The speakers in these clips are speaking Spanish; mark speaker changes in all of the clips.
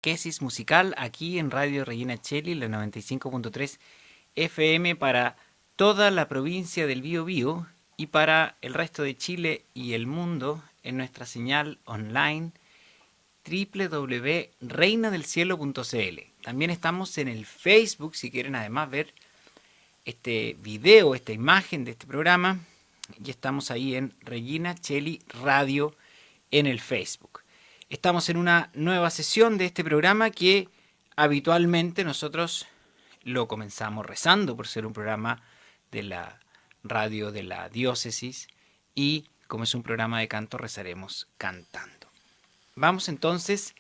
Speaker 1: catequesis musical aquí en Radio Regina Cheli, la 95.3 FM para toda la provincia del Biobío y para el resto de Chile y el mundo en nuestra señal online www.reinadelcielo.cl. También estamos en el Facebook si quieren además ver este video, esta imagen de este programa. Y estamos ahí en Regina Cheli Radio en el Facebook. Estamos en una nueva sesión de este programa que habitualmente nosotros lo comenzamos rezando por ser un programa de la radio de la diócesis y como es un programa de canto rezaremos cantando. Vamos entonces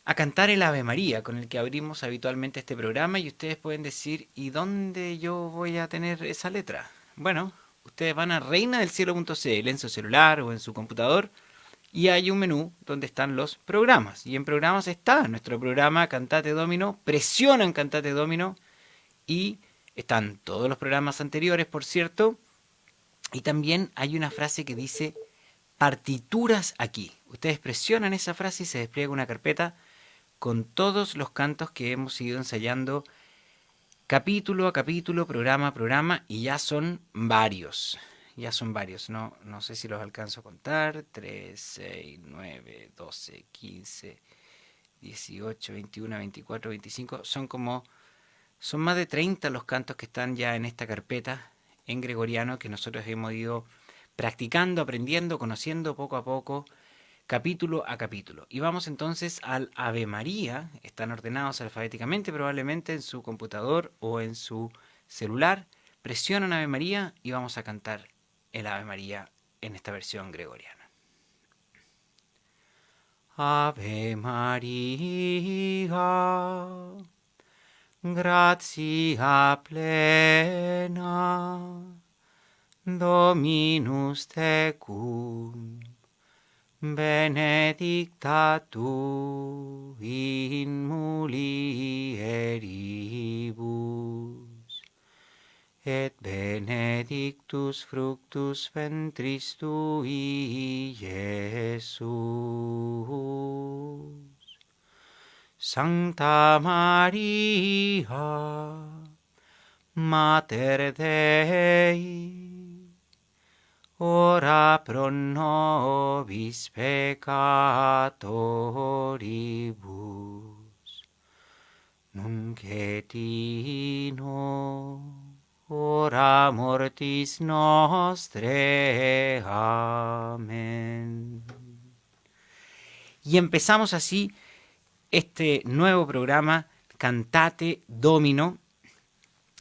Speaker 1: a cantar el Ave María con el que abrimos habitualmente este programa y ustedes pueden decir ¿y dónde yo voy a tener esa letra? Bueno, ustedes van a reinadelcielo.cl en su celular o en su computador y hay un menú donde están los programas. Y en programas está nuestro programa Cantate Domino, presionan Cantate Domino y están todos los programas anteriores, por cierto. Y también hay una frase que dice partituras aquí. Ustedes presionan esa frase y se despliega una carpeta con todos los cantos que hemos ido ensayando capítulo a capítulo, programa a programa, y ya son varios. Ya son varios, no sé si los alcanzo a contar. 3, 6, 9, 12, 15, 18, 21, 24, 25. Son más de 30 los cantos que están ya en esta carpeta en gregoriano que nosotros hemos ido practicando, aprendiendo, conociendo poco a poco, capítulo a capítulo. Y vamos entonces al Ave María. Están ordenados alfabéticamente, probablemente en su computador o en su celular. Presionan Ave María y vamos a cantar el Ave María en esta versión gregoriana. Ave María, gratia plena, Dominus tecum, benedicta tu in mulieribus, et benedictus fructus ventris tui, Iesus. Sancta Maria, Mater Dei, ora pro nobis peccatoribus, nunc et in hora mortis nostre. Amén. Y empezamos así este nuevo programa, Cantate Domino,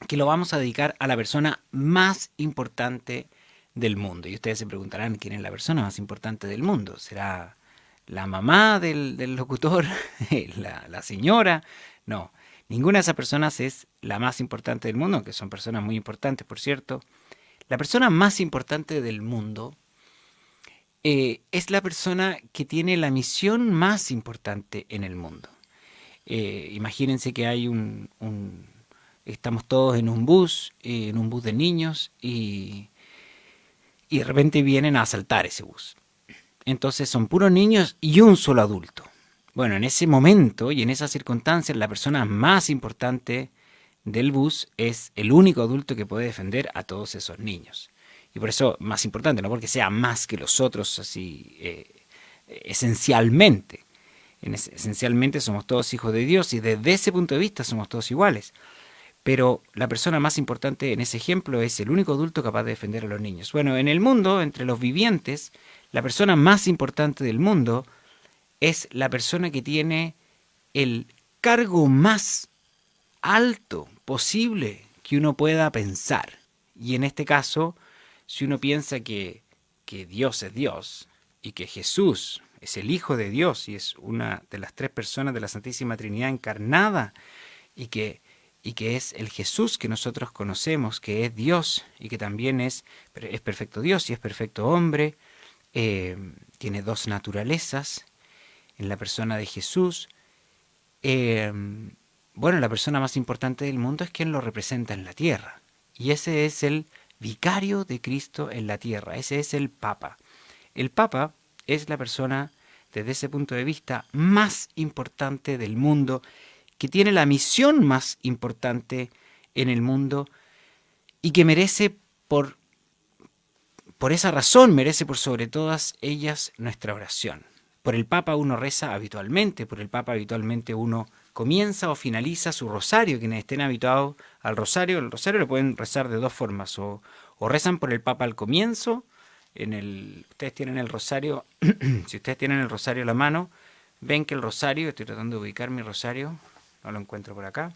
Speaker 1: que lo vamos a dedicar a la persona más importante del mundo. Y ustedes se preguntarán quién es la persona más importante del mundo. ¿Será la mamá del locutor? ¿La señora? No, ninguna de esas personas es la más importante del mundo, que son personas muy importantes, por cierto. La persona más importante del mundo es la persona que tiene la misión más importante en el mundo. Imagínense que hay estamos todos en un bus de niños y de repente vienen a asaltar ese bus. Entonces son puros niños y un solo adulto. Bueno, en ese momento y en esas circunstancias la persona más importante del bus es el único adulto que puede defender a todos esos niños. Y por eso más importante, no porque sea más que los otros así esencialmente. Esencialmente somos todos hijos de Dios y desde ese punto de vista somos todos iguales. Pero la persona más importante en ese ejemplo es el único adulto capaz de defender a los niños. Bueno, en el mundo, entre los vivientes, la persona más importante del mundo es la persona que tiene el cargo más alto posible que uno pueda pensar. Y en este caso, si uno piensa que Dios es Dios y que Jesús es el Hijo de Dios y es una de las tres personas de la Santísima Trinidad encarnada y que es el Jesús que nosotros conocemos, que es Dios y que también es perfecto Dios y es perfecto hombre, tiene dos naturalezas en la persona de Jesús. Bueno, la persona más importante del mundo es quien lo representa en la tierra. Y ese es el vicario de Cristo en la tierra, ese es el Papa. El Papa es la persona desde ese punto de vista, más importante del mundo, que tiene la misión más importante en el mundo y que merece por esa razón, merece por sobre todas ellas nuestra oración. Por el Papa uno reza habitualmente, por el Papa habitualmente uno comienza o finaliza su rosario. Quienes estén habituados al rosario, el rosario lo pueden rezar de dos formas, o rezan por el Papa al comienzo, ustedes tienen el rosario, si ustedes tienen el rosario a la mano, ven que el rosario, estoy tratando de ubicar mi rosario, no lo encuentro por acá,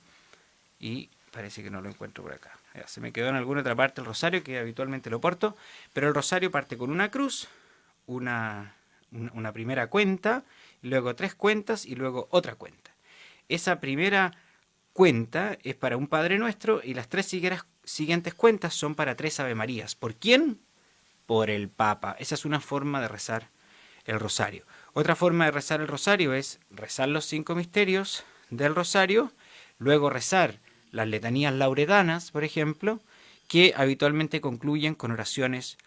Speaker 1: y parece que no lo encuentro por acá. Se me quedó en alguna otra parte el rosario, que habitualmente lo porto, pero el rosario parte con una cruz, una primera cuenta, luego 3 cuentas y luego otra cuenta. Esa primera cuenta es para un Padre Nuestro y las 3 siguientes cuentas son para 3 Ave Marías. ¿Por quién? Por el Papa. Esa es una forma de rezar el rosario. Otra forma de rezar el rosario es rezar los 5 misterios del rosario, luego rezar las letanías lauretanas, por ejemplo, que habitualmente concluyen con oraciones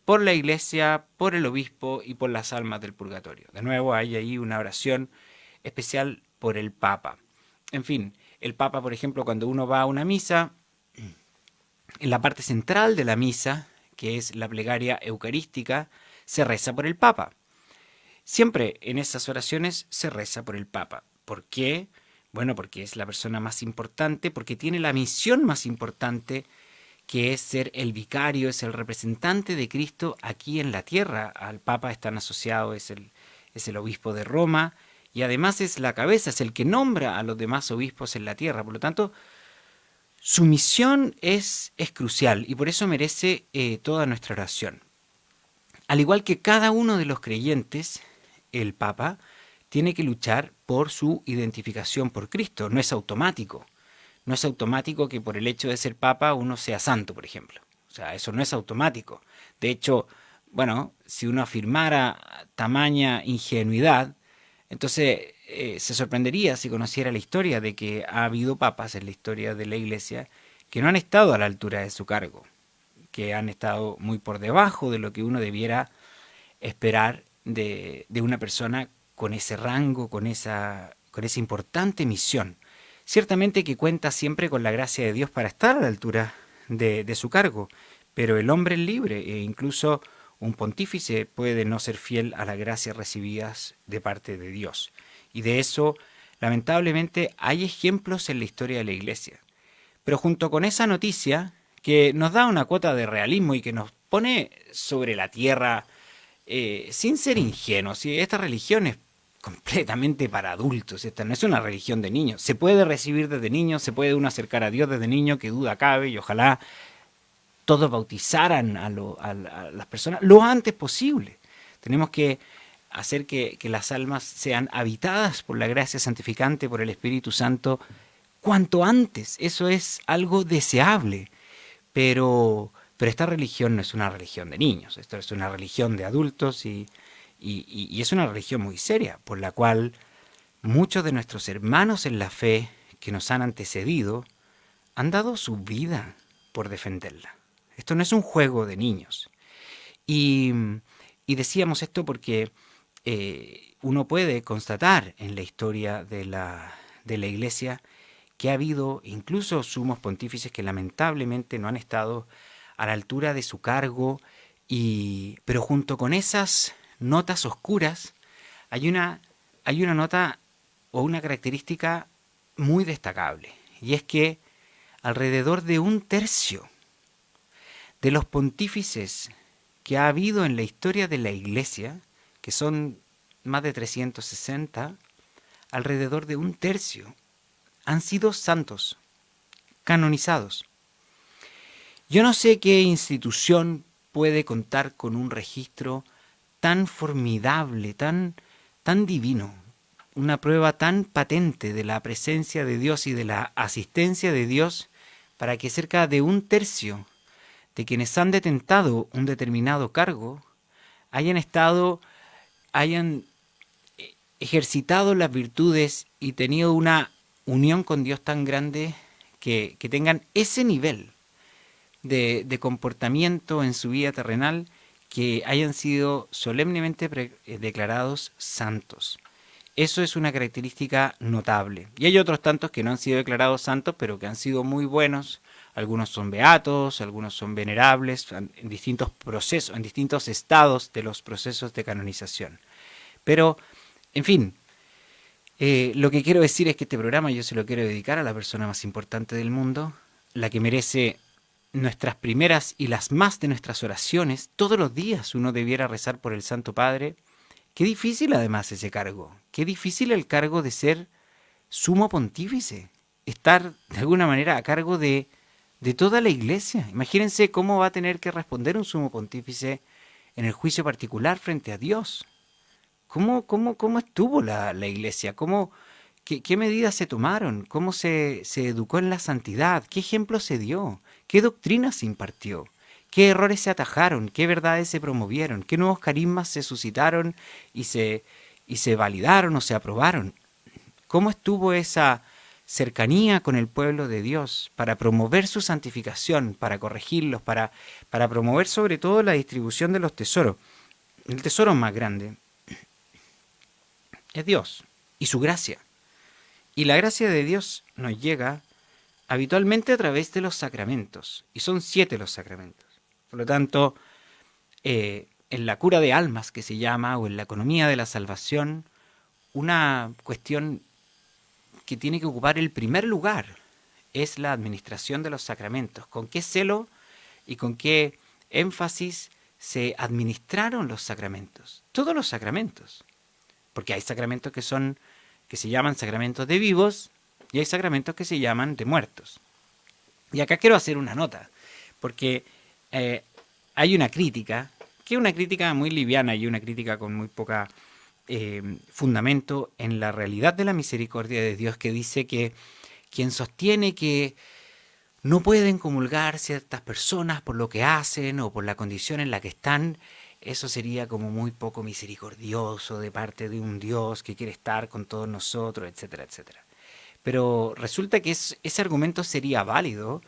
Speaker 1: por la Iglesia, por el obispo y por las almas del purgatorio. De nuevo hay ahí una oración especial por el Papa. En fin, el Papa, por ejemplo, cuando uno va a una misa, en la parte central de la misa, que es la plegaria eucarística, se reza por el Papa. Siempre en esas oraciones se reza por el Papa. ¿Por qué? Bueno, porque es la persona más importante, porque tiene la misión más importante, que es ser el vicario, es el representante de Cristo aquí en la tierra. Al Papa están asociados, es el obispo de Roma, y además es la cabeza, es el que nombra a los demás obispos en la tierra. Por lo tanto, su misión es crucial y por eso merece toda nuestra oración. Al igual que cada uno de los creyentes, el Papa tiene que luchar por su identificación por Cristo. No es automático. No es automático que por el hecho de ser Papa uno sea santo, por ejemplo. O sea, eso no es automático. De hecho, bueno, si uno afirmara tamaña ingenuidad, entonces se sorprendería si conociera la historia de que ha habido papas en la historia de la Iglesia que no han estado a la altura de su cargo, que han estado muy por debajo de lo que uno debiera esperar de una persona con ese rango, con esa importante misión. Ciertamente que cuenta siempre con la gracia de Dios para estar a la altura de su cargo, pero el hombre es libre e incluso un pontífice puede no ser fiel a las gracias recibidas de parte de Dios. Y de eso, lamentablemente, hay ejemplos en la historia de la Iglesia. Pero junto con esa noticia, que nos da una cuota de realismo y que nos pone sobre la tierra, sin ser ingenuos, y esta religión es completamente para adultos, esta no es una religión de niños. Se puede recibir desde niños, se puede uno acercar a Dios desde niño, que duda cabe, y ojalá todos bautizaran a las personas lo antes posible. Tenemos que hacer que las almas sean habitadas por la gracia santificante, por el Espíritu Santo, cuanto antes. Eso es algo deseable. Pero esta religión no es una religión de niños, esto es una religión de adultos y es una religión muy seria, por la cual muchos de nuestros hermanos en la fe que nos han antecedido han dado su vida por defenderla. Esto no es un juego de niños. Y decíamos esto porque uno puede constatar en la historia de la Iglesia que ha habido incluso sumos pontífices que lamentablemente no han estado a la altura de su cargo, pero junto con esas notas oscuras hay una nota o una característica muy destacable, y es que alrededor de 1/3 de los pontífices que ha habido en la historia de la Iglesia, que son más de 360, alrededor de 1/3 han sido santos, canonizados. Yo no sé qué institución puede contar con un registro tan formidable, tan divino, una prueba tan patente de la presencia de Dios y de la asistencia de Dios para que cerca de 1/3 de quienes han detentado un determinado cargo hayan ejercitado las virtudes y tenido una unión con Dios tan grande que tengan ese nivel de comportamiento en su vida terrenal que hayan sido solemnemente declarados santos. Eso es una característica notable. Y hay otros tantos que no han sido declarados santos, pero que han sido muy buenos. Algunos son beatos, algunos son venerables, en distintos procesos, en distintos estados de los procesos de canonización. Pero, en fin, lo que quiero decir es que este programa yo se lo quiero dedicar a la persona más importante del mundo, la que merece nuestras primeras y las más de nuestras oraciones. Todos los días uno debiera rezar por el Santo Padre. Qué difícil además ese cargo, qué difícil el cargo de ser sumo pontífice, estar de alguna manera a cargo de toda la iglesia. Imagínense cómo va a tener que responder un sumo pontífice en el juicio particular frente a Dios. ¿Cómo estuvo la iglesia? ¿Qué medidas se tomaron? ¿Cómo se educó en la santidad? ¿Qué ejemplo se dio? ¿Qué doctrina se impartió? ¿Qué errores se atajaron? ¿Qué verdades se promovieron? ¿Qué nuevos carismas se suscitaron y se validaron o se aprobaron? ¿Cómo estuvo esa cercanía con el pueblo de Dios para promover su santificación, para corregirlos, para promover sobre todo la distribución de los tesoros? El tesoro más grande es Dios y su gracia. Y la gracia de Dios nos llega habitualmente a través de los sacramentos. Y son 7 los sacramentos. Por lo tanto, en la cura de almas, que se llama, o en la economía de la salvación, una cuestión que tiene que ocupar el primer lugar es la administración de los sacramentos. ¿Con qué celo y con qué énfasis se administraron los sacramentos? Todos los sacramentos. Porque hay sacramentos que se llaman sacramentos de vivos y hay sacramentos que se llaman de muertos. Y acá quiero hacer una nota, porque hay una crítica, que es una crítica muy liviana y una crítica con muy poca fundamento en la realidad de la misericordia de Dios, que dice que quien sostiene que no pueden comulgar ciertas personas por lo que hacen o por la condición en la que están, eso sería como muy poco misericordioso de parte de un Dios que quiere estar con todos nosotros, etcétera, etcétera. Pero resulta que ese argumento sería válido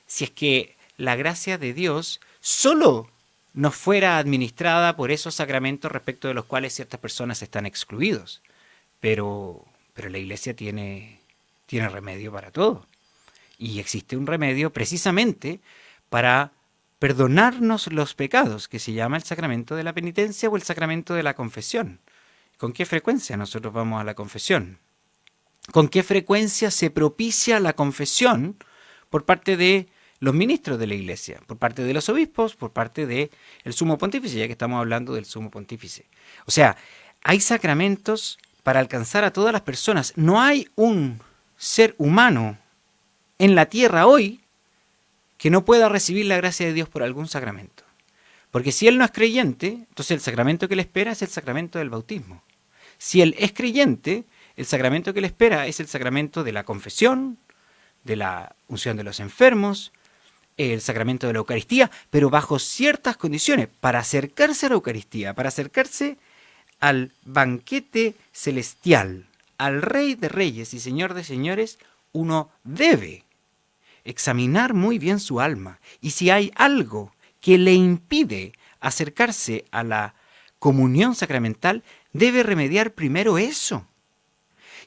Speaker 1: si es que la gracia de Dios solo nos fuera administrada por esos sacramentos respecto de los cuales ciertas personas están excluidos. Pero la Iglesia tiene remedio para todo. Y existe un remedio precisamente para perdonarnos los pecados, que se llama el sacramento de la penitencia o el sacramento de la confesión. ¿Con qué frecuencia nosotros vamos a la confesión? ¿Con qué frecuencia se propicia la confesión por parte de los ministros de la Iglesia, por parte de los obispos, por parte del sumo pontífice, ya que estamos hablando del sumo pontífice? O sea, hay sacramentos para alcanzar a todas las personas. No hay un ser humano en la tierra hoy que no pueda recibir la gracia de Dios por algún sacramento. Porque si él no es creyente, entonces el sacramento que le espera es el sacramento del bautismo. Si él es creyente, el sacramento que le espera es el sacramento de la confesión, de la unción de los enfermos, el sacramento de la Eucaristía, pero bajo ciertas condiciones. Para acercarse a la Eucaristía, para acercarse al banquete celestial, al Rey de Reyes y Señor de Señores, uno debe examinar muy bien su alma. Y si hay algo que le impide acercarse a la comunión sacramental, debe remediar primero eso.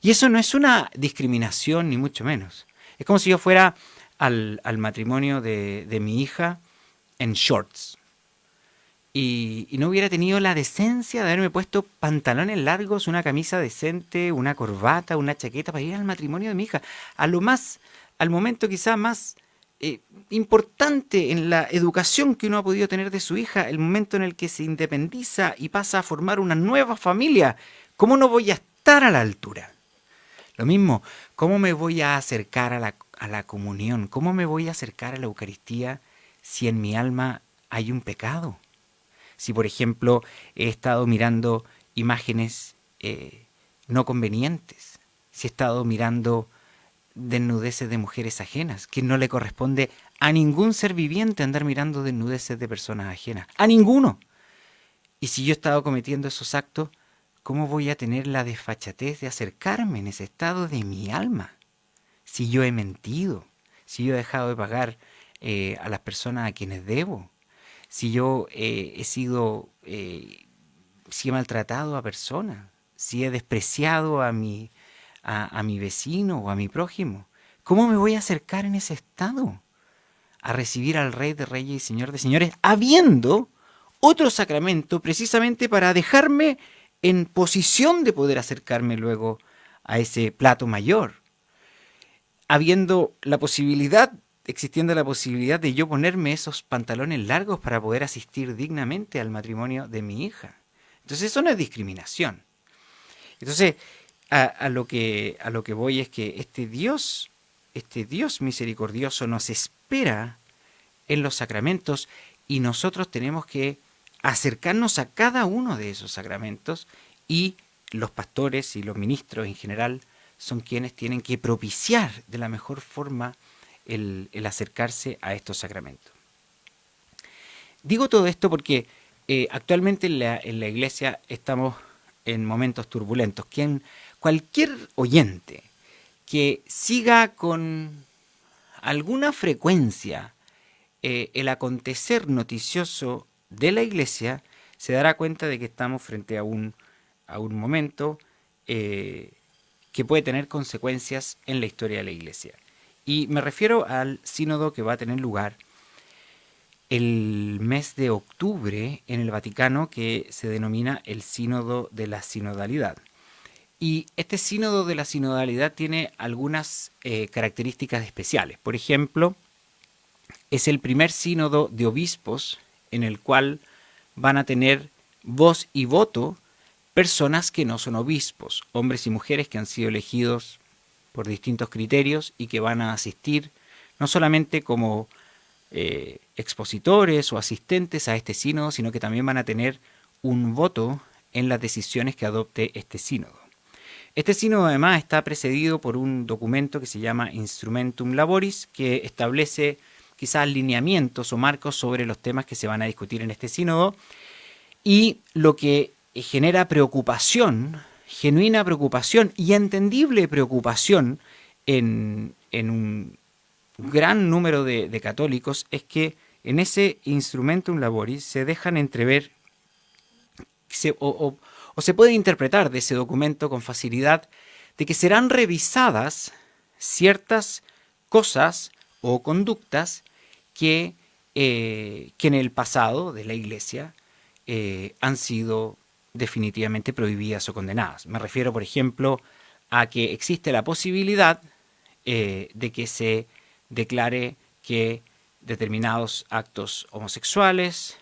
Speaker 1: Y eso no es una discriminación, ni mucho menos. Es como si yo fuera al matrimonio de mi hija en shorts y no hubiera tenido la decencia de haberme puesto pantalones largos, una camisa decente, una corbata, una chaqueta para ir al matrimonio de mi hija. Al momento quizá más importante en la educación que uno ha podido tener de su hija, el momento en el que se independiza y pasa a formar una nueva familia. ¿Cómo no voy a estar a la altura? Lo mismo, ¿cómo me voy a acercar a la comunión? ¿Cómo me voy a acercar a la Eucaristía si en mi alma hay un pecado? Si, por ejemplo, he estado mirando imágenes no convenientes, si he estado mirando desnudeces de mujeres ajenas, que no le corresponde a ningún ser viviente andar mirando desnudeces de personas ajenas, a ninguno. Y si yo he estado cometiendo esos actos, ¿cómo voy a tener la desfachatez de acercarme en ese estado de mi alma? Si yo he mentido, si yo he dejado de pagar a las personas a quienes debo, si yo he sido, si he maltratado a personas, si he despreciado a mi vecino o a mi prójimo. ¿Cómo me voy a acercar en ese estado a recibir al Rey de Reyes y Señor de Señores, habiendo otro sacramento precisamente para dejarme en posición de poder acercarme luego a ese plato mayor? Habiendo la posibilidad, existiendo la posibilidad de yo ponerme esos pantalones largos para poder asistir dignamente al matrimonio de mi hija. Entonces eso no es discriminación. Entonces, a lo que voy es que este Dios misericordioso nos espera en los sacramentos y nosotros tenemos que acercarnos a cada uno de esos sacramentos, y los pastores y los ministros en general son quienes tienen que propiciar de la mejor forma el acercarse a estos sacramentos. Digo todo esto porque actualmente en la iglesia estamos en momentos turbulentos. Cualquier oyente que siga con alguna frecuencia el acontecer noticioso de la iglesia se dará cuenta de que estamos frente a un momento que puede tener consecuencias en la historia de la iglesia. Y me refiero al sínodo que va a tener lugar el mes de octubre en el Vaticano, que se denomina el Sínodo de la Sinodalidad. Y este Sínodo de la Sinodalidad tiene algunas características especiales. Por ejemplo, es el primer sínodo de obispos en el cual van a tener voz y voto personas que no son obispos, hombres y mujeres que han sido elegidos por distintos criterios y que van a asistir no solamente como expositores o asistentes a este sínodo, sino que también van a tener un voto en las decisiones que adopte este sínodo. Este sínodo además está precedido por un documento que se llama Instrumentum Laboris, que establece quizás lineamientos o marcos sobre los temas que se van a discutir en este sínodo, y lo que genera preocupación, genuina preocupación y entendible preocupación en un gran número de católicos, es que en ese Instrumentum Laboris se dejan entrever o se puede interpretar de ese documento con facilidad de que serán revisadas ciertas cosas o conductas que en el pasado de la Iglesia han sido definitivamente prohibidas o condenadas. Me refiero, por ejemplo, a que existe la posibilidad de que se declare que determinados actos homosexuales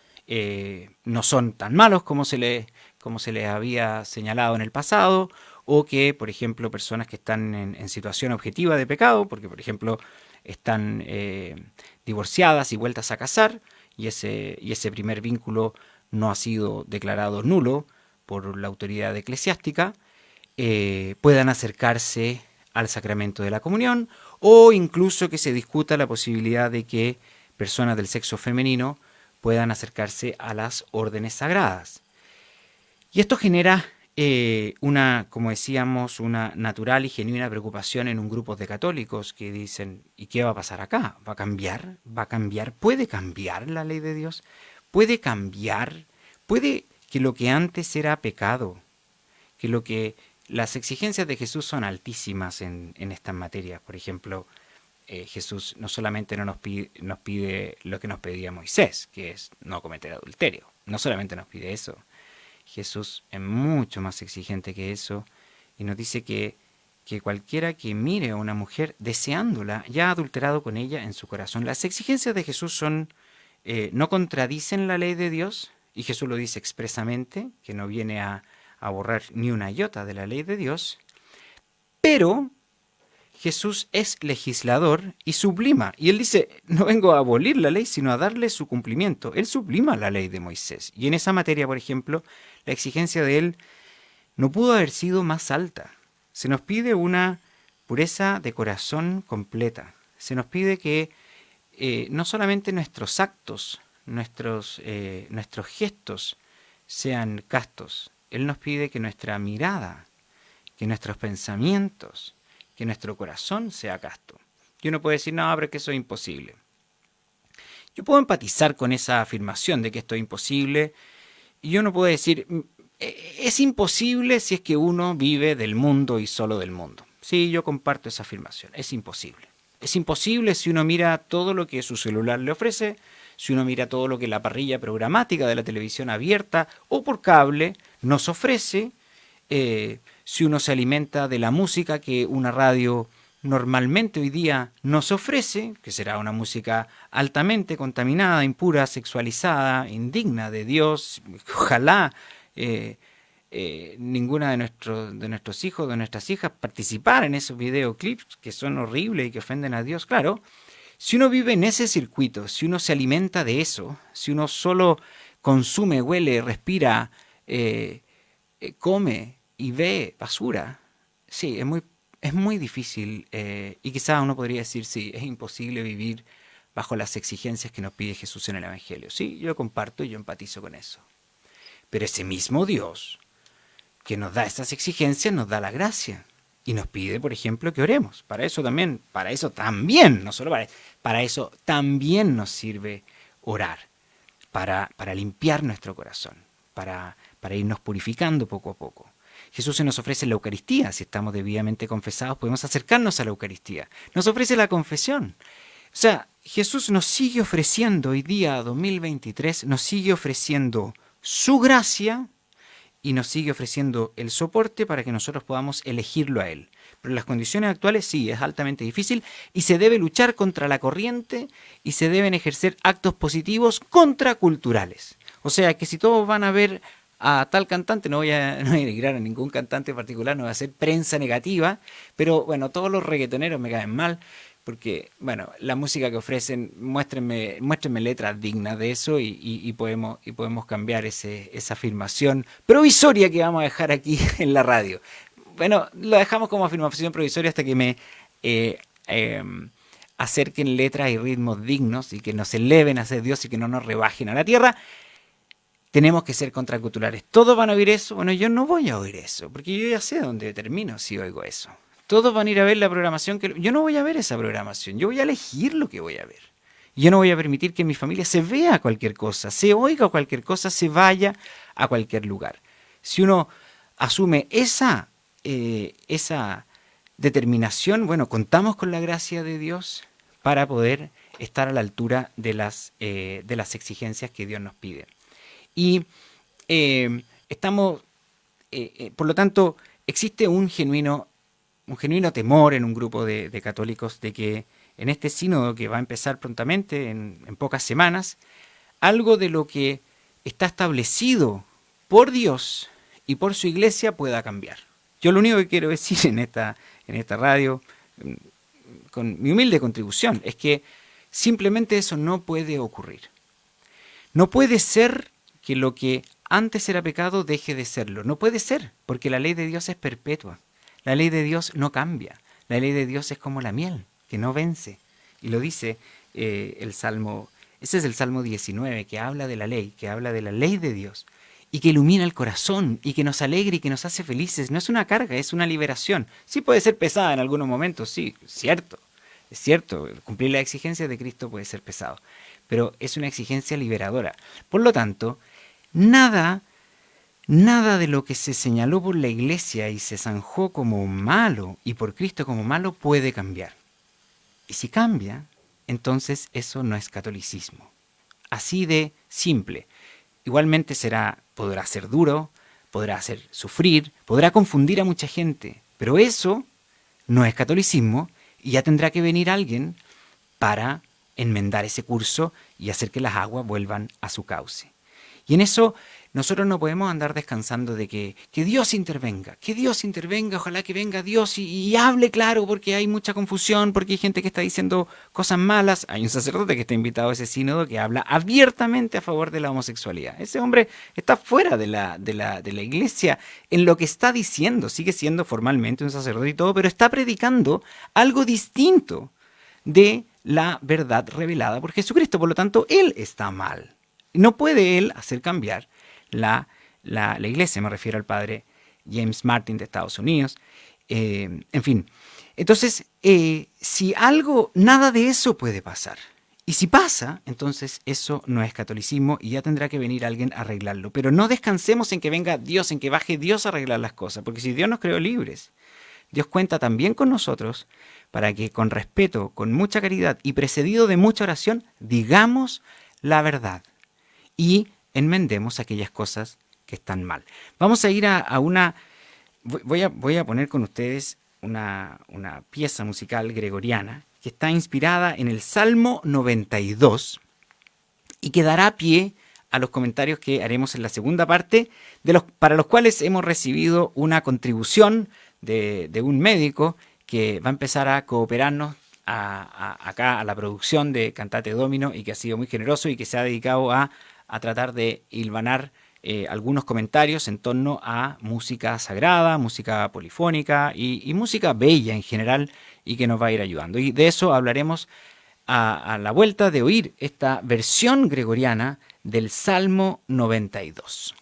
Speaker 1: no son tan malos como se les había señalado en el pasado, o que, por ejemplo, personas que están en situación objetiva de pecado, porque, por ejemplo, están divorciadas y vueltas a casar, y ese primer vínculo no ha sido declarado nulo por la autoridad eclesiástica, puedan acercarse al sacramento de la comunión, o incluso que se discuta la posibilidad de que personas del sexo femenino puedan acercarse a las órdenes sagradas. Y esto genera como decíamos, una natural y genuina preocupación en un grupo de católicos que dicen, ¿y qué va a pasar acá? ¿Va a cambiar? ¿Va a cambiar? ¿Puede cambiar la ley de Dios? ¿Puede cambiar? ¿Puede que lo que antes era pecado, que las exigencias de Jesús son altísimas en estas materias? Por ejemplo, Jesús no solamente no nos pide lo que nos pedía Moisés, que es no cometer adulterio. No solamente nos pide eso. Jesús es mucho más exigente que eso, y nos dice que cualquiera que mire a una mujer deseándola ya ha adulterado con ella en su corazón. Las exigencias de Jesús no contradicen la ley de Dios, y Jesús lo dice expresamente, que no viene a borrar ni una iota de la ley de Dios, pero Jesús es legislador y sublima. Y él dice, no vengo a abolir la ley, sino a darle su cumplimiento. Él sublima la ley de Moisés. Y en esa materia, por ejemplo, la exigencia de él no pudo haber sido más alta. Se nos pide una pureza de corazón completa. Se nos pide que no solamente nuestros actos, nuestros gestos sean castos. Él nos pide que nuestra mirada, que nuestros pensamientos, que nuestro corazón sea casto. Y uno puede decir, no, pero es que eso es imposible. Yo puedo empatizar con esa afirmación de que esto es imposible, y yo no puedo decir, es imposible si es que uno vive del mundo y solo del mundo. Sí, yo comparto esa afirmación, es imposible. Es imposible si uno mira todo lo que su celular le ofrece, si uno mira todo lo que la parrilla programática de la televisión abierta o por cable nos ofrece, si uno se alimenta de la música que una radio normalmente hoy día nos ofrece, que será una música altamente contaminada, impura, sexualizada, indigna de Dios. Ojalá ninguna de nuestros hijos, de nuestras hijas, participara en esos videoclips que son horribles y que ofenden a Dios. Claro, si uno vive en ese circuito, si uno se alimenta de eso, si uno solo consume, huele, respira, come y ve basura, sí, es muy difícil, y quizás uno podría decir, sí, es imposible vivir bajo las exigencias que nos pide Jesús en el Evangelio. Sí, yo comparto y yo empatizo con eso. Pero ese mismo Dios que nos da esas exigencias nos da la gracia y nos pide, por ejemplo, que oremos. Para eso también, no solo para eso también nos sirve orar, para limpiar nuestro corazón, para irnos purificando poco a poco. Jesús se nos ofrece la Eucaristía. Si estamos debidamente confesados, podemos acercarnos a la Eucaristía. Nos ofrece la confesión. O sea, Jesús nos sigue ofreciendo hoy día, 2023, nos sigue ofreciendo su gracia y nos sigue ofreciendo el soporte para que nosotros podamos elegirlo a Él. Pero en las condiciones actuales sí, es altamente difícil y se debe luchar contra la corriente y se deben ejercer actos positivos contraculturales. O sea que si todos van a ver a tal cantante, no voy a denigrar a ningún cantante en particular, no voy a hacer prensa negativa, pero bueno, todos los reggaetoneros me caen mal, porque, bueno, la música que ofrecen, muéstrenme letras dignas de eso y podemos cambiar esa afirmación provisoria que vamos a dejar aquí en la radio. Bueno, lo dejamos como afirmación provisoria hasta que me acerquen letras y ritmos dignos y que nos eleven hacia Dios y que no nos rebajen a la tierra. Tenemos que ser contraculturales. ¿Todos van a oír eso? Bueno, yo no voy a oír eso, porque yo ya sé dónde termino si oigo eso. Todos van a ir a ver la programación que... Yo no voy a ver esa programación, yo voy a elegir lo que voy a ver. Yo no voy a permitir que en mi familia se vea cualquier cosa, se oiga cualquier cosa, se vaya a cualquier lugar. Si uno asume esa determinación, bueno, contamos con la gracia de Dios para poder estar a la altura de las exigencias que Dios nos pide. Y por lo tanto, existe un genuino temor en un grupo de católicos de que en este sínodo que va a empezar prontamente, en pocas semanas, algo de lo que está establecido por Dios y por su iglesia pueda cambiar. Yo lo único que quiero decir en esta radio, con mi humilde contribución, es que simplemente eso no puede ocurrir. No puede ser que lo que antes era pecado deje de serlo. No puede ser, porque la ley de Dios es perpetua. La ley de Dios no cambia. La ley de Dios es como la miel, que no vence. Y lo dice el Salmo, ese es el Salmo 19, que habla de la ley de Dios, y que ilumina el corazón, y que nos alegra y que nos hace felices. No es una carga, es una liberación. Sí puede ser pesada en algunos momentos, sí, es cierto, cumplir las exigencias de Cristo puede ser pesado, pero es una exigencia liberadora. Por lo tanto, nada de lo que se señaló por la Iglesia y se zanjó como malo y por Cristo como malo puede cambiar. Y si cambia, entonces eso no es catolicismo. Así de simple. Igualmente podrá ser duro, podrá hacer sufrir, podrá confundir a mucha gente, pero eso no es catolicismo y ya tendrá que venir alguien para enmendar ese curso y hacer que las aguas vuelvan a su cauce. Y en eso nosotros no podemos andar descansando de que Dios intervenga, ojalá que venga Dios y hable claro, porque hay mucha confusión, porque hay gente que está diciendo cosas malas. Hay un sacerdote que está invitado a ese sínodo que habla abiertamente a favor de la homosexualidad. Ese hombre está fuera de la iglesia en lo que está diciendo, sigue siendo formalmente un sacerdote y todo, pero está predicando algo distinto de la verdad revelada por Jesucristo. Por lo tanto, él está mal. No puede él hacer cambiar la iglesia, me refiero al padre James Martin de Estados Unidos. En fin, entonces, nada de eso puede pasar. Y si pasa, entonces eso no es catolicismo y ya tendrá que venir alguien a arreglarlo. Pero no descansemos en que venga Dios, en que baje Dios a arreglar las cosas, porque si Dios nos creó libres, Dios cuenta también con nosotros para que con respeto, con mucha caridad y precedido de mucha oración, digamos la verdad y enmendemos aquellas cosas que están mal. Vamos a ir a una... Voy a poner con ustedes una pieza musical gregoriana que está inspirada en el Salmo 92 y que dará pie a los comentarios que haremos en la segunda parte, para los cuales hemos recibido una contribución de un médico que va a empezar a cooperarnos acá a la producción de Cantate Domino y que ha sido muy generoso y que se ha dedicado a tratar de hilvanar algunos comentarios en torno a música sagrada, música polifónica y música bella en general y que nos va a ir ayudando. Y de eso hablaremos a la vuelta de oír esta versión gregoriana del Salmo 92.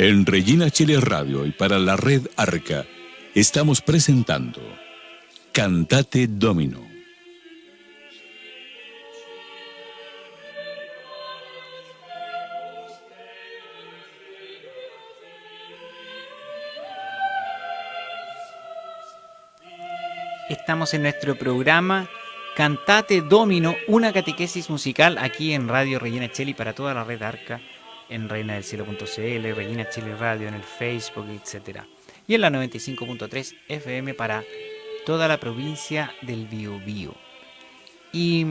Speaker 2: En Regina Chile Radio y para la red Arca estamos presentando Cantate Domino.
Speaker 1: Estamos en nuestro programa Cantate Domino, una catequesis musical aquí en Radio Regina Cheli para toda la red Arca, en reinadelcielo.cl, Regina Cheli Radio, en el Facebook, etc. Y en la 95.3 FM para toda la provincia del Biobío. Y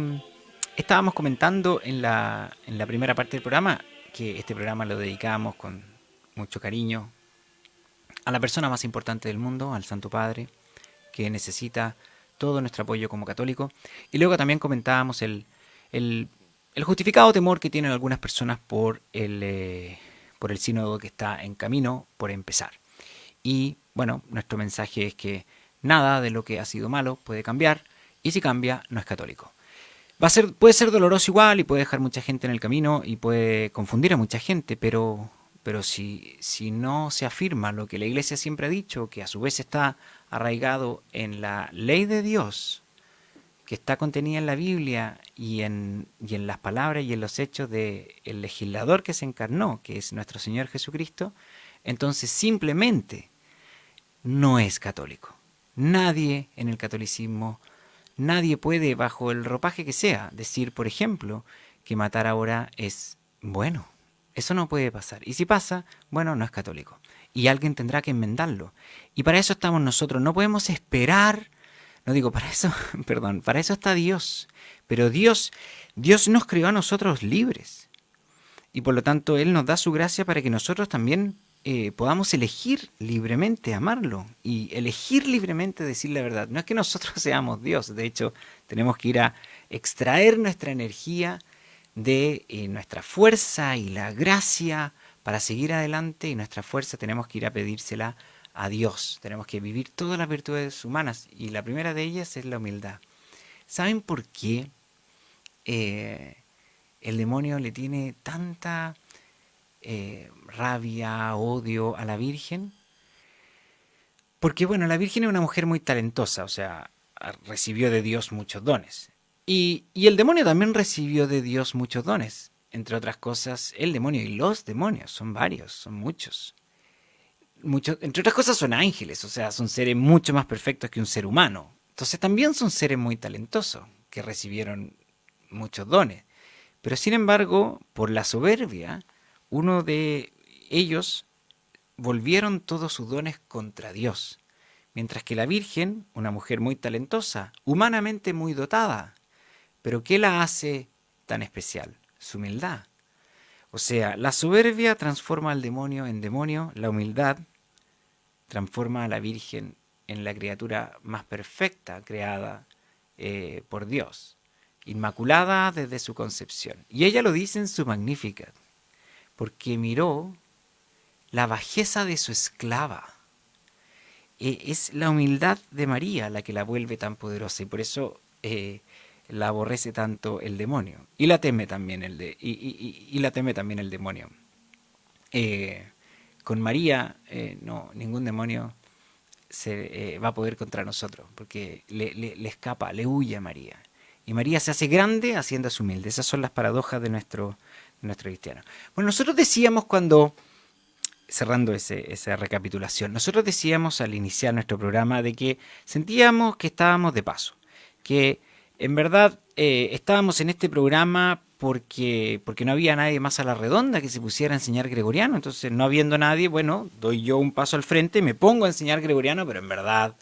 Speaker 1: estábamos comentando en la primera parte del programa que este programa lo dedicamos con mucho cariño a la persona más importante del mundo, al Santo Padre, que necesita todo nuestro apoyo como católico. Y luego también comentábamos el justificado temor que tienen algunas personas por el sínodo que está en camino por empezar. Y bueno, nuestro mensaje es que nada de lo que ha sido malo puede cambiar, y si cambia, no es católico. Puede ser doloroso igual y puede dejar mucha gente en el camino y puede confundir a mucha gente, pero si no se afirma lo que la Iglesia siempre ha dicho, que a su vez está arraigado en la ley de Dios, que está contenida en la Biblia y en las palabras y en los hechos del legislador que se encarnó, que es nuestro Señor Jesucristo, entonces simplemente no es católico. Nadie en el catolicismo, nadie puede, bajo el ropaje que sea, decir, por ejemplo, que matar ahora es bueno. Eso no puede pasar. Y si pasa, bueno, no es católico. Y alguien tendrá que enmendarlo. Y para eso estamos nosotros. No podemos esperar. No digo para eso, perdón, para eso está Dios. Pero Dios nos creó a nosotros libres. Y por lo tanto, Él nos da su gracia para que nosotros también podamos elegir libremente amarlo. Y elegir libremente decir la verdad. No es que nosotros seamos Dios. De hecho, tenemos que ir a extraer nuestra energía de nuestra fuerza y la gracia para seguir adelante, y nuestra fuerza tenemos que ir a pedírsela a Dios. Tenemos que vivir todas las virtudes humanas, y la primera de ellas es la humildad. ¿Saben por qué el demonio le tiene tanta rabia, odio a la Virgen? Porque bueno, la Virgen es una mujer muy talentosa, o sea, recibió de Dios muchos dones. Y el demonio también recibió de Dios muchos dones. Entre otras cosas, el demonio y los demonios, son varios, son muchos. Entre otras cosas son ángeles, o sea, son seres mucho más perfectos que un ser humano. Entonces también son seres muy talentosos, que recibieron muchos dones. Pero sin embargo, por la soberbia, uno de ellos volvieron todos sus dones contra Dios. Mientras que la Virgen, una mujer muy talentosa, humanamente muy dotada, ¿pero qué la hace tan especial? Su humildad. O sea, la soberbia transforma al demonio en demonio, la humildad transforma a la Virgen en la criatura más perfecta creada por Dios, inmaculada desde su concepción. Y ella lo dice en su Magnificat, porque miró la bajeza de su esclava. Es la humildad de María la que la vuelve tan poderosa, y por eso la aborrece tanto el demonio, y la teme también la teme también el demonio. Con María no, ningún demonio se va a poder contra nosotros, porque le escapa, le huye a María, y María se hace grande haciéndose humilde. Esas son las paradojas de nuestro cristiano. Bueno, nosotros decíamos cerrando esa recapitulación, nosotros decíamos al iniciar nuestro programa de que sentíamos que estábamos de paso, que en verdad estábamos en este programa porque no había nadie más a la redonda que se pusiera a enseñar gregoriano. Entonces, no habiendo nadie, bueno, doy yo un paso al frente, me pongo a enseñar gregoriano, pero en verdad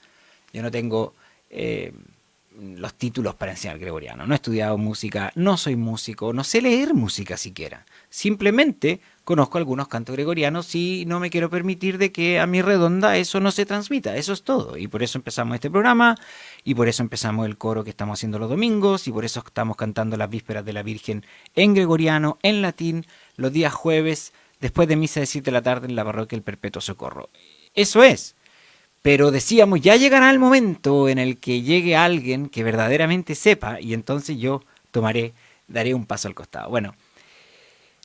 Speaker 1: yo no tengo los títulos para enseñar gregoriano. No he estudiado música, no soy músico, no sé leer música siquiera. Simplemente conozco algunos cantos gregorianos y no me quiero permitir de que a mi redonda eso no se transmita. Eso es todo. Y por eso empezamos este programa, y por eso empezamos el coro que estamos haciendo los domingos, y por eso estamos cantando las vísperas de la Virgen en gregoriano, en latín, los días jueves, después de misa de 7 de la tarde en la parroquia del Perpetuo Socorro. Eso es. Pero decíamos, ya llegará el momento en el que llegue alguien que verdaderamente sepa, y entonces yo daré un paso al costado. Bueno,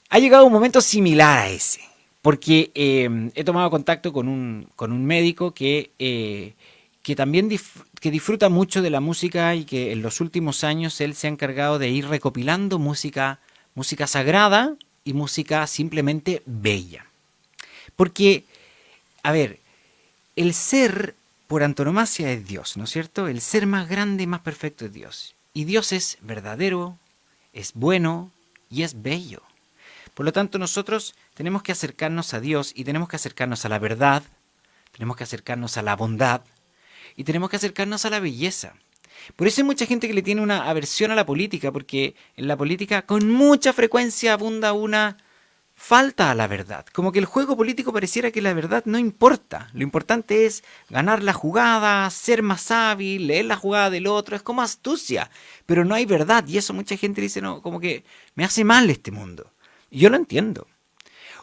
Speaker 1: ha llegado un momento similar a ese, porque he tomado contacto con un médico que también que disfruta mucho de la música y que en los últimos años él se ha encargado de ir recopilando música sagrada y música simplemente bella. Porque, a ver, el ser por antonomasia es Dios, ¿no es cierto? El ser más grande y más perfecto es Dios. Y Dios es verdadero, es bueno y es bello. Por lo tanto, nosotros tenemos que acercarnos a Dios y tenemos que acercarnos a la verdad, tenemos que acercarnos a la bondad y tenemos que acercarnos a la belleza. Por eso hay mucha gente que le tiene una aversión a la política, porque en la política con mucha frecuencia abunda una falta a la verdad. Como que el juego político pareciera que la verdad no importa. Lo importante es ganar la jugada, ser más hábil, leer la jugada del otro. Es como astucia, pero no hay verdad. Y eso mucha gente dice, no, como que me hace mal este mundo. Y yo lo entiendo.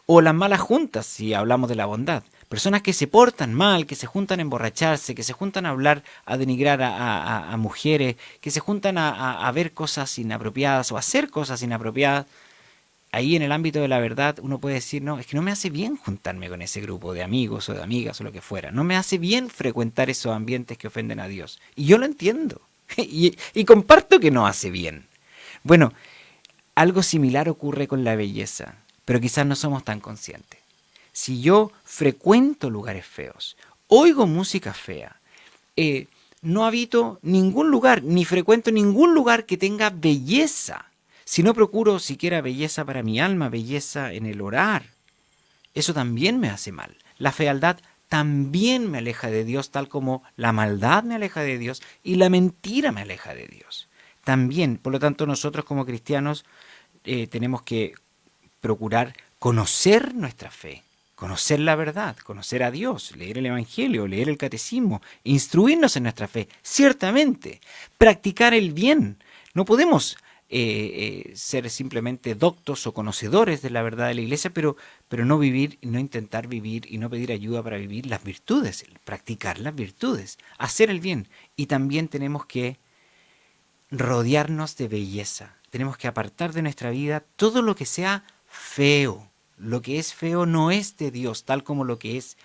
Speaker 1: O las malas juntas, si hablamos de la bondad. Personas que se portan mal, que se juntan a emborracharse, que se juntan a hablar, a denigrar a mujeres, que se juntan a ver cosas inapropiadas o a hacer cosas inapropiadas. Ahí en el ámbito de la verdad uno puede decir, no, es que no me hace bien juntarme con ese grupo de amigos o de amigas o lo que fuera. No me hace bien frecuentar esos ambientes que ofenden a Dios. Y yo lo entiendo. y comparto que no hace bien. Bueno, algo similar ocurre con la belleza, pero quizás no somos tan conscientes. Si yo frecuento lugares feos, oigo música fea, no habito ningún lugar, ni frecuento ningún lugar que tenga belleza, si no procuro siquiera belleza para mi alma, belleza en el orar, eso también me hace mal. La fealdad también me aleja de Dios, tal como la maldad me aleja de Dios y la mentira me aleja de Dios. También, por lo tanto, nosotros como cristianos tenemos que procurar conocer nuestra fe, conocer la verdad, conocer a Dios, leer el Evangelio, leer el Catecismo, instruirnos en nuestra fe, ciertamente, practicar el bien. No podemos ser simplemente doctos o conocedores de la verdad de la Iglesia, pero no vivir, no intentar vivir y no pedir ayuda para vivir las virtudes, practicar las virtudes, hacer el bien. Y también tenemos que rodearnos de belleza. Tenemos que apartar de nuestra vida todo lo que sea feo. Lo que es feo no es de Dios, tal como lo que es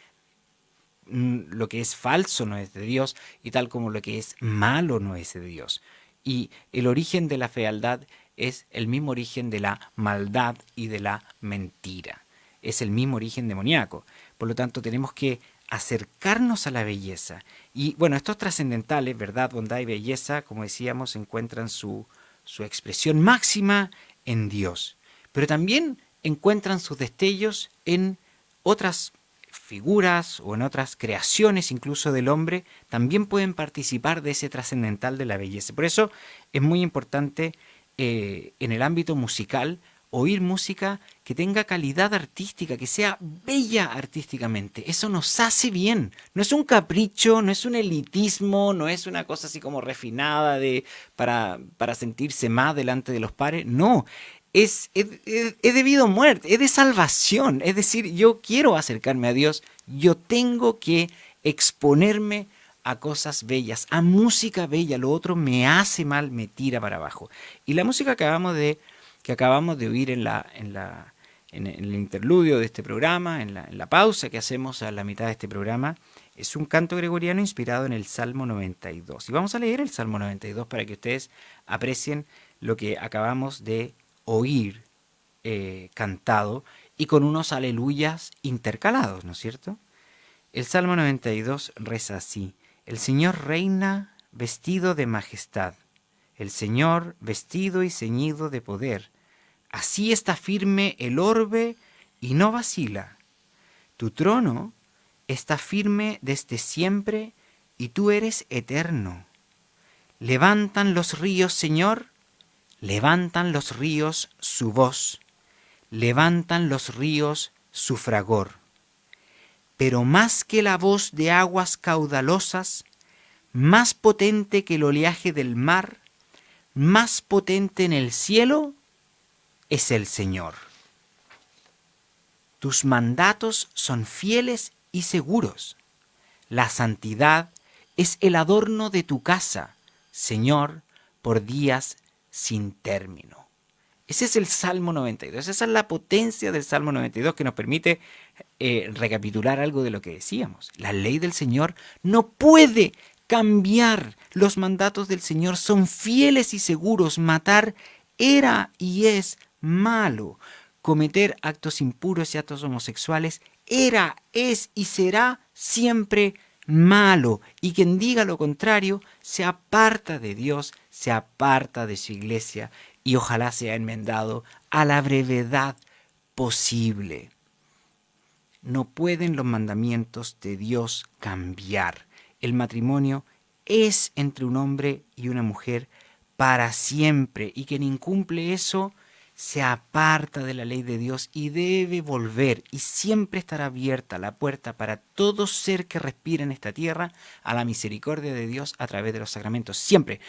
Speaker 1: falso no es de Dios y tal como lo que es malo no es de Dios. Y el origen de la fealdad es el mismo origen de la maldad y de la mentira. Es el mismo origen demoníaco. Por lo tanto, tenemos que acercarnos a la belleza. Y bueno, estos trascendentales, verdad, bondad y belleza, como decíamos, encuentran su expresión máxima en Dios. Pero también encuentran sus destellos en otras figuras o en otras creaciones incluso del hombre, también pueden participar de ese trascendental de la belleza. Por eso es muy importante en el ámbito musical oír música que tenga calidad artística, que sea bella artísticamente. Eso nos hace bien. No es un capricho, no es un elitismo, no es una cosa así como refinada para sentirse más delante de los pares. No, es debido a muerte, es de salvación. Es decir, yo quiero acercarme a Dios, yo tengo que exponerme a cosas bellas, a música bella. Lo otro me hace mal, me tira para abajo. Y la música que acabamos de oír en el interludio de este programa, en la pausa que hacemos a la mitad de este programa, es un canto gregoriano inspirado en el Salmo 92. Y vamos a leer el Salmo 92 para que ustedes aprecien lo que acabamos de oír cantado y con unos aleluyas intercalados, ¿no es cierto? El Salmo 92 reza así: el Señor reina vestido de majestad, el Señor vestido y ceñido de poder. Así está firme el orbe y no vacila. Tu trono está firme desde siempre y tú eres eterno. Levantan los ríos, Señor, levantan los ríos su voz, levantan los ríos su fragor. Pero más que la voz de aguas caudalosas, más potente que el oleaje del mar, más potente en el cielo, es el Señor. Tus mandatos son fieles y seguros. La santidad es el adorno de tu casa, Señor, por días sin término. Ese es el Salmo 92. Esa es la potencia del Salmo 92 que nos permite recapitular algo de lo que decíamos. La ley del Señor no puede cambiar. Los mandatos del Señor son fieles y seguros. Matar era y es malo. Cometer actos impuros y actos homosexuales era, es y será siempre malo. Y quien diga lo contrario se aparta de Dios, se aparta de su iglesia y ojalá sea enmendado a la brevedad posible. No pueden los mandamientos de Dios cambiar. El matrimonio es entre un hombre y una mujer para siempre, y quien incumple eso se aparta de la ley de Dios y debe volver, y siempre estará abierta la puerta para todo ser que respire en esta tierra a la misericordia de Dios a través de los sacramentos. Siempre.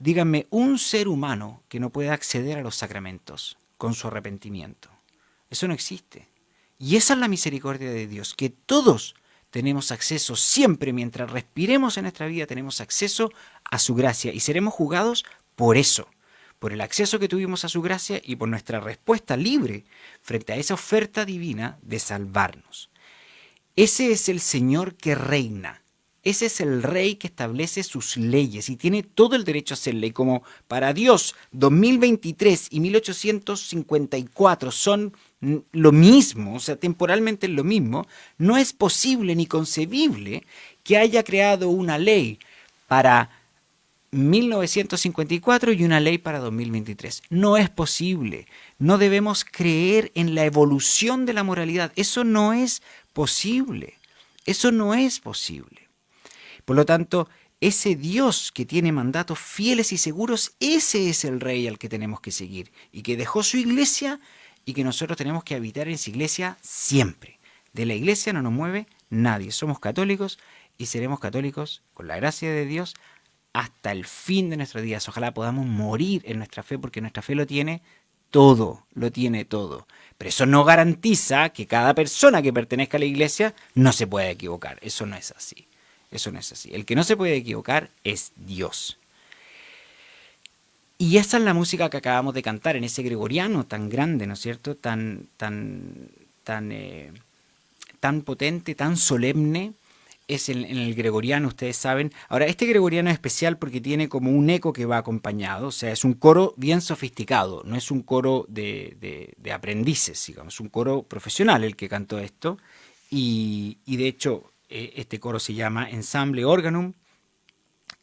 Speaker 1: Díganme un ser humano que no pueda acceder a los sacramentos con su arrepentimiento. Eso no existe. Y esa es la misericordia de Dios, que todos tenemos acceso siempre, mientras respiremos en nuestra vida, tenemos acceso a su gracia y seremos juzgados por eso, por el acceso que tuvimos a su gracia y por nuestra respuesta libre frente a esa oferta divina de salvarnos. Ese es el Señor que reina. Ese es el rey que establece sus leyes y tiene todo el derecho a hacerle. Y como para Dios 2023 y 1854 son lo mismo, o sea, temporalmente es lo mismo, no es posible ni concebible que haya creado una ley para 1954 y una ley para 2023. No es posible. No debemos creer en la evolución de la moralidad. Eso no es posible. Eso no es posible. Por lo tanto, ese Dios que tiene mandatos fieles y seguros, ese es el rey al que tenemos que seguir y que dejó su iglesia y que nosotros tenemos que habitar en esa iglesia siempre. De la iglesia no nos mueve nadie. Somos católicos y seremos católicos con la gracia de Dios hasta el fin de nuestros días. Ojalá podamos morir en nuestra fe, porque nuestra fe lo tiene todo, lo tiene todo. Pero eso no garantiza que cada persona que pertenezca a la iglesia no se pueda equivocar. Eso no es así. Eso no es así. El que no se puede equivocar es Dios. Y esa es la música que acabamos de cantar en ese gregoriano tan grande, ¿no es cierto? Tan potente, tan solemne. Es en el gregoriano, ustedes saben. Ahora, este gregoriano es especial porque tiene como un eco que va acompañado. O sea, es un coro bien sofisticado. No es un coro de aprendices, digamos. Es un coro profesional el que cantó esto. Y de hecho, este coro se llama Ensemble Organum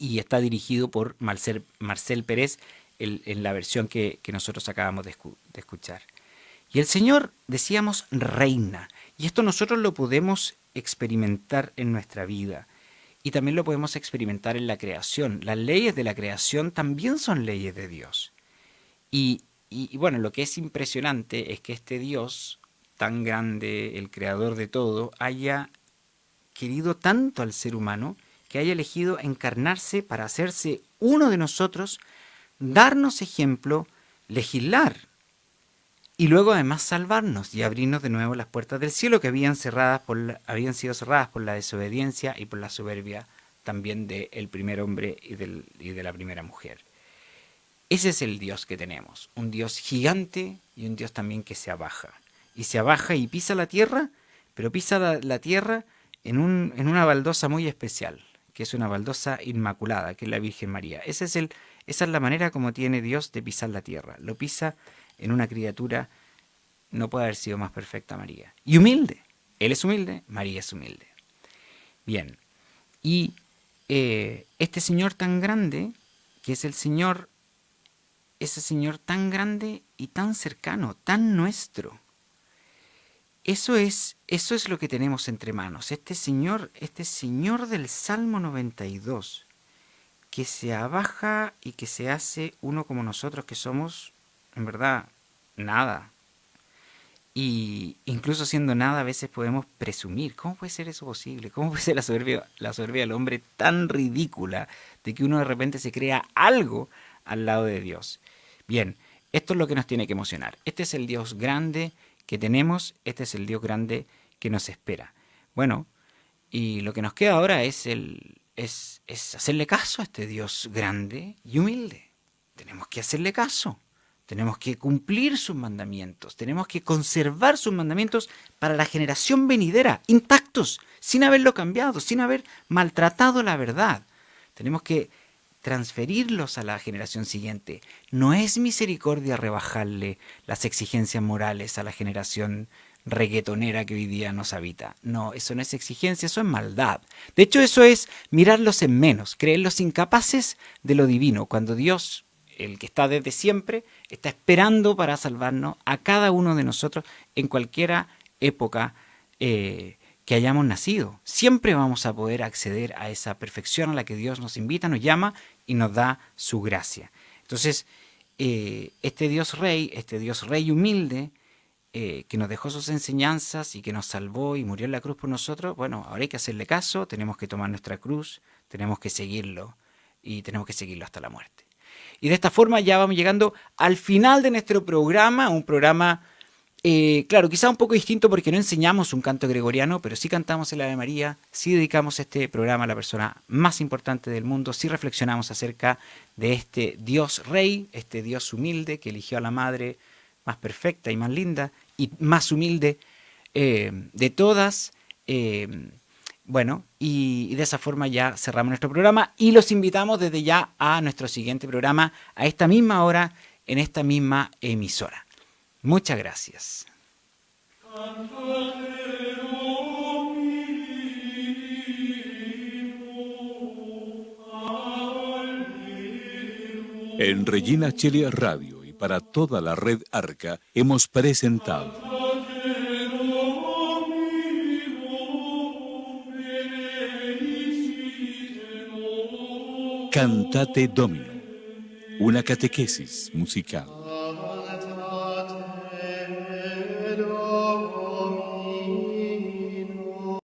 Speaker 1: y está dirigido por Marcel Pérez en la versión que nosotros acabamos de escuchar. Y el Señor, decíamos, reina. Y esto nosotros lo podemos experimentar en nuestra vida. Y también lo podemos experimentar en la creación. Las leyes de la creación también son leyes de Dios. Y bueno, lo que es impresionante es que este Dios tan grande, el creador de todo, haya querido tanto al ser humano que haya elegido encarnarse para hacerse uno de nosotros, darnos ejemplo, legislar y luego además salvarnos y abrirnos de nuevo las puertas del cielo que habían sido cerradas por la desobediencia y por la soberbia también del primer hombre y de la primera mujer. Ese es el Dios que tenemos, un Dios gigante y un Dios también que se abaja. Y se abaja y pisa la tierra, pero pisa la tierra en una baldosa muy especial, que es una baldosa inmaculada, que es la Virgen María. Esa es la manera como tiene Dios de pisar la tierra. Lo pisa en una criatura, no puede haber sido más perfecta María. Y humilde. Él es humilde, María es humilde. Bien. Y este Señor tan grande, que es el Señor, ese Señor tan grande y tan cercano, tan nuestro. Eso es lo que tenemos entre manos. Este Señor del Salmo 92, que se abaja y que se hace uno como nosotros, que somos, en verdad, nada. Y incluso siendo nada, a veces podemos presumir. ¿Cómo puede ser eso posible? ¿Cómo puede ser la soberbia del hombre tan ridícula de que uno de repente se crea algo al lado de Dios? Bien, esto es lo que nos tiene que emocionar. Este es el Dios grande que tenemos, este es el Dios grande que nos espera. Bueno, y lo que nos queda ahora es hacerle caso a este Dios grande y humilde. Tenemos que hacerle caso. tenemos que cumplir sus mandamientos, tenemos que conservar sus mandamientos para la generación venidera, intactos, sin haberlo cambiado, sin haber maltratado la verdad. Tenemos que transferirlos a la generación siguiente. No es misericordia rebajarle las exigencias morales a la generación reggaetonera que hoy día nos habita. No, eso no es exigencia, eso es maldad. De hecho, eso es mirarlos en menos, creerlos incapaces de lo divino, cuando Dios, el que está desde siempre, está esperando para salvarnos a cada uno de nosotros en cualquiera época que hayamos nacido. Siempre vamos a poder acceder a esa perfección a la que Dios nos invita, nos llama y nos da su gracia. Entonces, este Dios Rey humilde, que nos dejó sus enseñanzas y que nos salvó y murió en la cruz por nosotros, bueno, ahora hay que hacerle caso, tenemos que tomar nuestra cruz, tenemos que seguirlo y tenemos que seguirlo hasta la muerte. Y de esta forma ya vamos llegando al final de nuestro programa, un programa, claro, quizá un poco distinto porque no enseñamos un canto gregoriano, pero sí cantamos el Ave María, sí dedicamos este programa a la persona más importante del mundo, sí reflexionamos acerca de este Dios Rey, este Dios humilde que eligió a la Madre más perfecta y más linda y más humilde de todas. Bueno, y de esa forma ya cerramos nuestro programa y los invitamos desde ya a nuestro siguiente programa, a esta misma hora, en esta misma emisora. Muchas gracias.
Speaker 2: En Regina Coeli Radio y para toda la red Arca hemos presentado Cantate Domino, una catequesis musical.